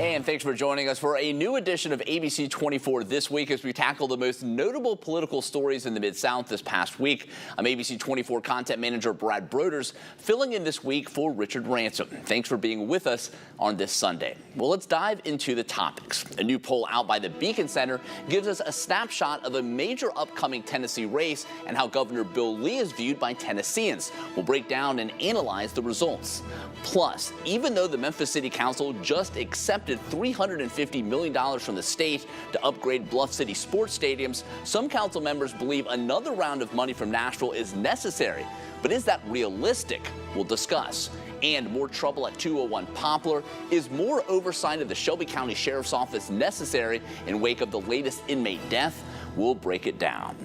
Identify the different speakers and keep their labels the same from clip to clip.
Speaker 1: And thanks for joining us for a new edition of ABC24 This Week as we tackle the most notable political stories in the Mid-South this past week. I'm ABC24 content manager Brad Broders, filling in this week for Richard Ransom. Thanks for being with us on this Sunday. Well, let's dive into the topics. A new poll out by the Beacon Center gives us a snapshot of a major upcoming Tennessee race and how Governor Bill Lee is viewed by Tennesseans. We'll break down and analyze the results. Plus, even though the Memphis City Council just accepted $350 million from the state to upgrade Bluff City sports stadiums, some council members believe another round of money from Nashville is necessary. But is that realistic? We'll discuss. And more trouble at 201 Poplar. Is more oversight of the Shelby County Sheriff's Office necessary in wake of the latest inmate death? We'll break it down.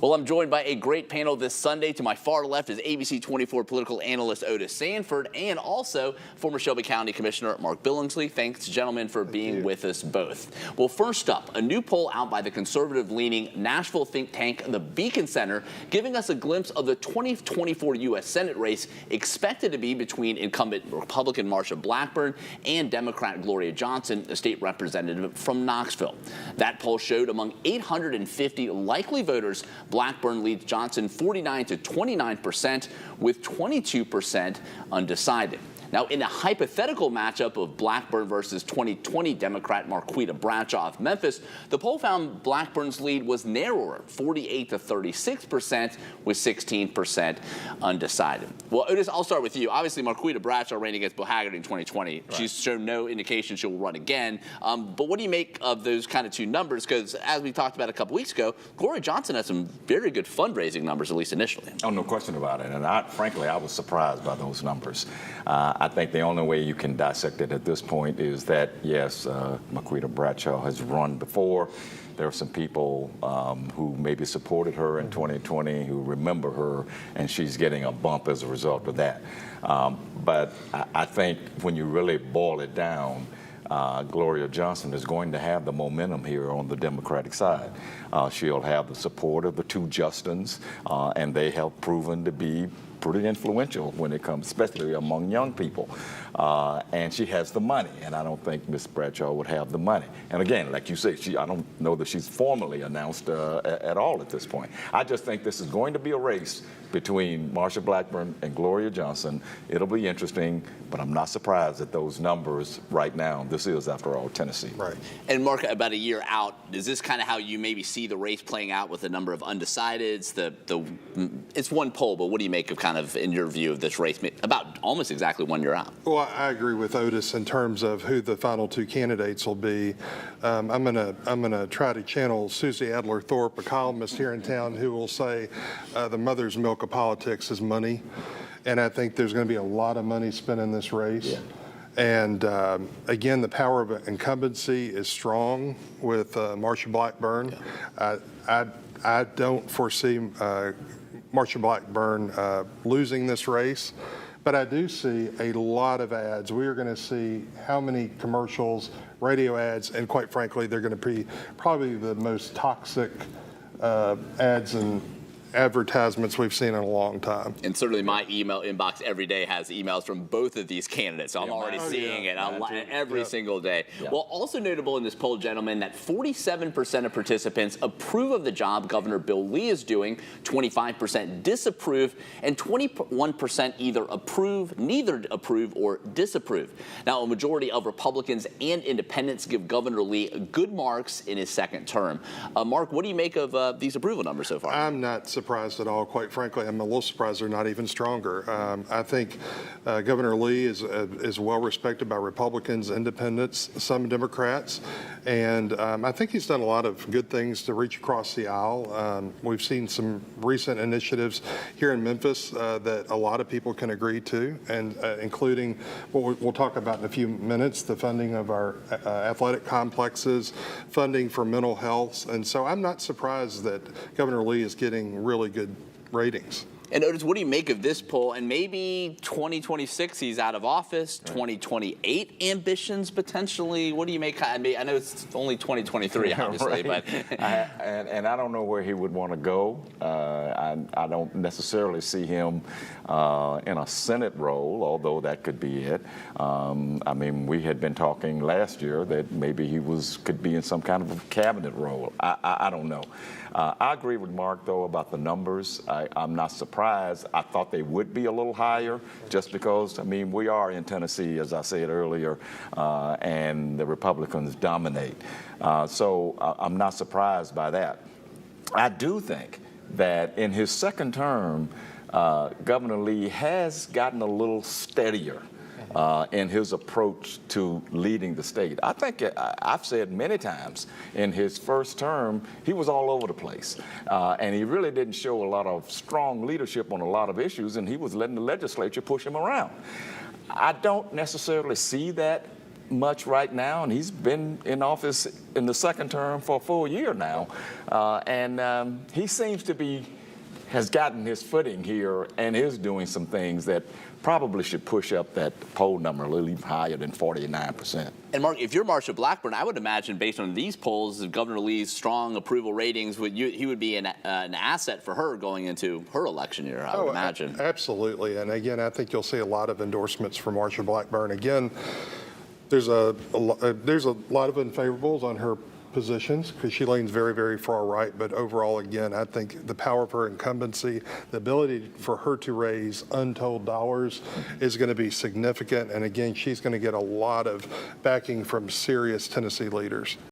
Speaker 1: Well, I'm joined by a great panel this Sunday. To my far left is ABC24 political analyst Otis Sanford and also former Shelby County Commissioner Mark Billingsley. Thanks, gentlemen, for being with us both. Well, first up, a new poll out by the conservative-leaning Nashville think tank, the Beacon Center, giving us a glimpse of the 2024 U.S. Senate race expected to be between incumbent Republican Marsha Blackburn and Democrat Gloria Johnson, a state representative from Knoxville. That poll showed among 850 likely voters, Blackburn leads Johnson 49 to 29%, with 22% undecided. Now, in a hypothetical matchup of Blackburn versus 2020 Democrat Marquita Bradshaw of Memphis, the poll found Blackburn's lead was narrower, 48 to 36%, with 16% undecided. Well, Otis, I'll start with you. Obviously, Marquita Bradshaw ran against Bill Hagerty in 2020. Right. She's shown no indication she'll run again. But what do you make of those kind of two numbers? Because as we talked about a couple weeks ago, Gloria Johnson had some very good fundraising numbers, at least initially.
Speaker 2: Oh, no question about it. And frankly, I was surprised by those numbers. I think the only way you can dissect it at this point is that, yes, Marquita Bradshaw has run before. There are some people who maybe supported her in 2020 who remember her, and she's getting a bump as a result of that. But I think when you really boil it down, Gloria Johnson is going to have the momentum here on the Democratic side. She'll have the support of the two Justins, and they have proven to be pretty influential when it comes, especially among young people. And she has the money, and I don't think Ms. Bradshaw would have the money. And again, like you say, I don't know that she's formally announced at all at this point. I just think this is going to be a race between Marsha Blackburn and Gloria Johnson. It'll be interesting, but I'm not surprised at those numbers right now. This is, after all, Tennessee.
Speaker 1: Right. And Mark, about a year out, is this kind of how you maybe see the race playing out with a number of undecideds? It's one poll, but what do you make of kind of, in your view, of this race about almost exactly 1 year out?
Speaker 3: Well, I agree with Otis in terms of who the final two candidates will be. I'm gonna try to channel Susie Adler-Thorpe, a columnist here in town, who will say the mother's milk of politics is money, and I think there's going to be a lot of money spent in this race. Yeah. And again, the power of incumbency is strong with Marsha Blackburn. Yeah. I don't foresee Marsha Blackburn losing this race, but I do see a lot of ads. We are going to see how many commercials, radio ads, and quite frankly, they're going to be probably the most toxic ads and advertisements we've seen in a long time.
Speaker 1: And certainly my email inbox every day has emails from both of these candidates. So I'm already seeing it every single day. Yeah. Well, also notable in this poll, gentlemen, that 47% of participants approve of the job Governor Bill Lee is doing, 25% disapprove, and 21% either approve, neither approve, or disapprove. Now, a majority of Republicans and independents give Governor Lee good marks in his second term. Mark, what do you make of these approval numbers so far?
Speaker 3: I'm not surprised at all. Quite frankly, I'm a little surprised they're not even stronger. I think Governor Lee is well respected by Republicans, independents, some Democrats, and I think he's done a lot of good things to reach across the aisle. We've seen some recent initiatives here in Memphis that a lot of people can agree to, and including what we'll talk about in a few minutes, the funding of our athletic complexes, funding for mental health, and so I'm not surprised that Governor Lee is getting really good ratings.
Speaker 1: And Otis, what do you make of this poll? And maybe 2026 he's out of office, 2028 ambitions potentially. What do you make? I mean, I know it's only 2023, obviously,
Speaker 2: Right.
Speaker 1: but
Speaker 2: and I don't know where he would want to go. I don't necessarily see him in a Senate role, although that could be it. I mean, we had been talking last year that maybe he could be in some kind of a cabinet role. I don't know. I agree with Mark, though, about the numbers. I'm not surprised. I thought they would be a little higher just because, I mean, we are in Tennessee, as I said earlier, and the Republicans dominate. So I'm not surprised by that. I do think that in his second term, Governor Lee has gotten a little steadier in his approach to leading the state. I think I've said many times in his first term, he was all over the place. And he really didn't show a lot of strong leadership on a lot of issues, and he was letting the legislature push him around. I don't necessarily see that much right now, and he's been in office in the second term for a full year now. And he seems to has gotten his footing here and is doing some things that probably should push up that poll number a little even higher than 49%.
Speaker 1: And Mark, if you're Marsha Blackburn, I would imagine based on these polls, if Governor Lee's strong approval ratings, he would be an asset for her going into her election year, I would imagine.
Speaker 3: Absolutely. And again, I think you'll see a lot of endorsements for Marsha Blackburn. Again, there's a lot of unfavorables on her positions because she leans very, very far right. But overall, again, I think the power of her incumbency, the ability for her to raise untold dollars is going to be significant. And again, she's going to get a lot of backing from serious Tennessee leaders.